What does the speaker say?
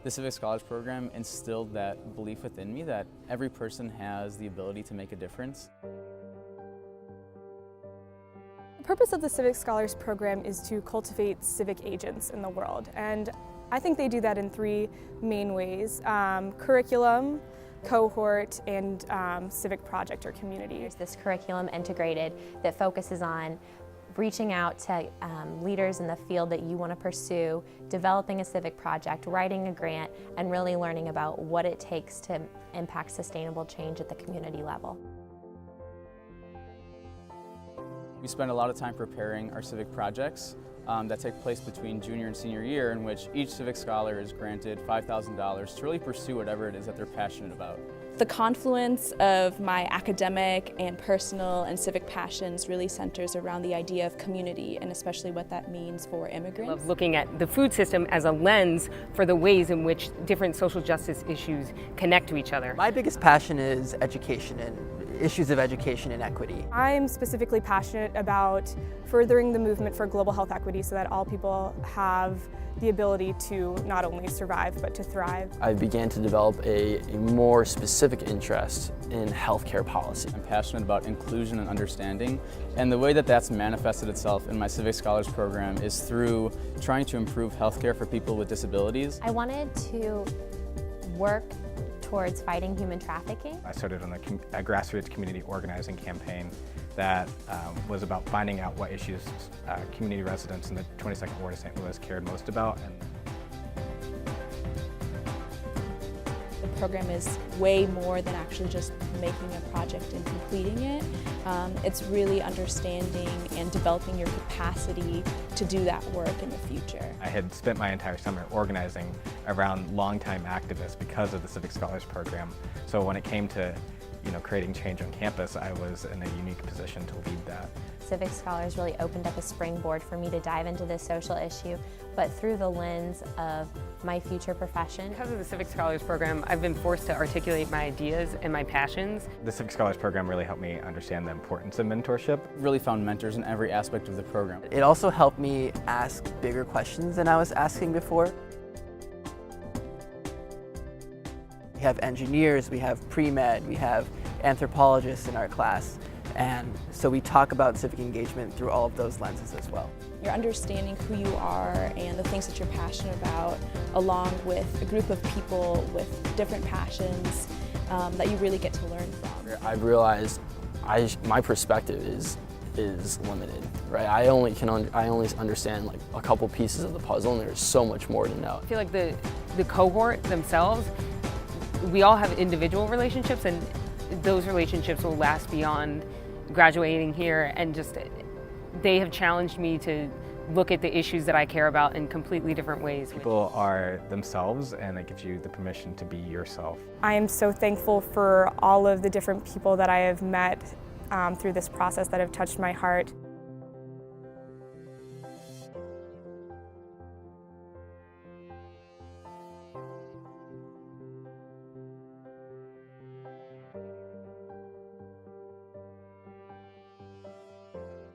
The Civic Scholars Program instilled that belief within me that every person has the ability to make a difference. The purpose of the Civic Scholars Program is to cultivate civic agents in the world, and I think they do that in three main ways: curriculum, cohort, and civic project or community. There's this curriculum integrated that focuses on reaching out to leaders in the field that you want to pursue, developing a civic project, writing a grant, and really learning about what it takes to impact sustainable change at the community level. We spend a lot of time preparing our civic projects that take place between junior and senior year, in which each civic scholar is granted $5,000 to really pursue whatever it is that they're passionate about. The confluence of my academic and personal and civic passions really centers around the idea of community, and especially what that means for immigrants. I love looking at the food system as a lens for the ways in which different social justice issues connect to each other. My biggest passion is education and issues of education and equity. I'm specifically passionate about furthering the movement for global health equity so that all people have the ability to not only survive but to thrive. I began to develop a more specific interest in healthcare policy. I'm passionate about inclusion and understanding, and the way that that's manifested itself in my Civic Scholars Program is through trying to improve healthcare for people with disabilities. I wanted to work towards fighting human trafficking. I started on a grassroots community organizing campaign that was about finding out what issues community residents in the 22nd Ward of St. Louis cared most about. The program is way more than actually just making a project and completing it. It's really understanding and developing your capacity to do that work in the future. I had spent my entire summer organizing around longtime activists because of the Civic Scholars Program. So when it came to creating change on campus, I was in a unique position to lead that. Civic Scholars really opened up a springboard for me to dive into this social issue, but through the lens of my future profession. Because of the Civic Scholars Program, I've been forced to articulate my ideas and my passions. The Civic Scholars Program really helped me understand the importance of mentorship. Really found mentors in every aspect of the program. It also helped me ask bigger questions than I was asking before. We have engineers, we have pre-med, we have anthropologists in our class, and so we talk about civic engagement through all of those lenses as well. You're understanding who you are and the things that you're passionate about, along with a group of people with different passions that you really get to learn from. I've realized my perspective is limited, right? I only understand like a couple pieces of the puzzle, and there's so much more to know. I feel like the cohort themselves, we all have individual relationships, and those relationships will last beyond graduating here, and just they have challenged me to look at the issues that I care about in completely different ways. People are themselves, and it gives you the permission to be yourself. I am so thankful for all of the different people that I have met through this process that have touched my heart.